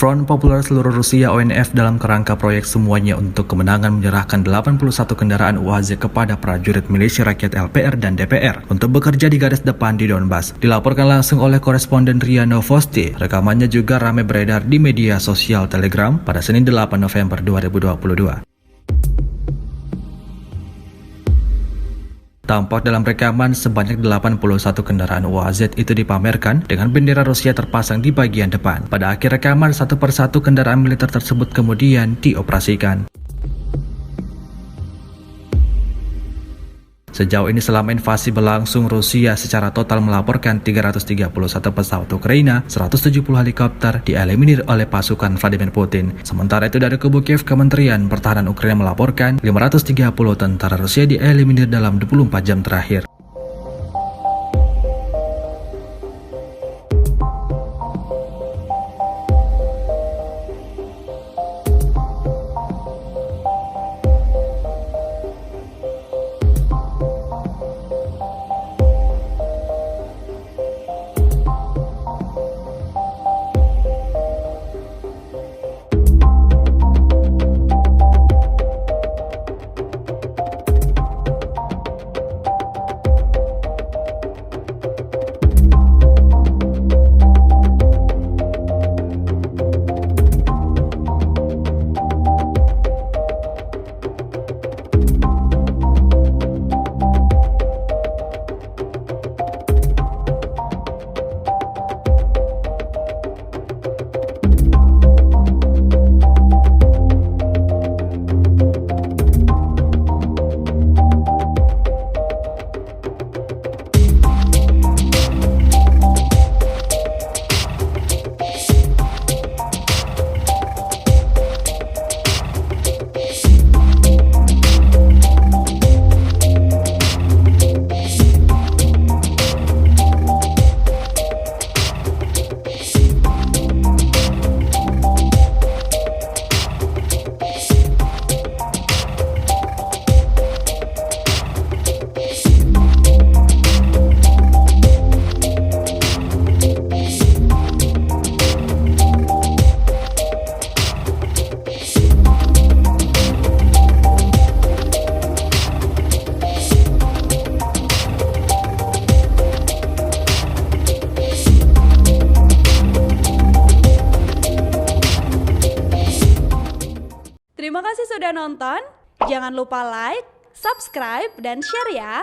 Front Populer Seluruh Rusia (ONF) dalam kerangka proyek Semuanya untuk Kemenangan menyerahkan 81 kendaraan UAZ kepada prajurit milisi rakyat LPR dan DPR untuk bekerja di garis depan di Donbas. Dilaporkan langsung oleh koresponden RIA Novosti. Rekamannya juga ramai beredar di media sosial Telegram pada Senin 8 November 2022. Tampak dalam rekaman sebanyak 81 kendaraan UAZ itu dipamerkan dengan bendera Rusia terpasang di bagian depan. Pada akhir rekaman, satu persatu kendaraan militer tersebut kemudian dioperasikan. Sejauh ini selama invasi berlangsung, Rusia secara total melaporkan 331 pesawat Ukraina, 170 helikopter dieliminir oleh pasukan Vladimir Putin. Sementara itu dari kubu Kiev, Kementerian Pertahanan Ukraina melaporkan 530 tentara Rusia dieliminir dalam 24 jam terakhir. Terima kasih sudah nonton. Jangan lupa like, subscribe, dan share ya.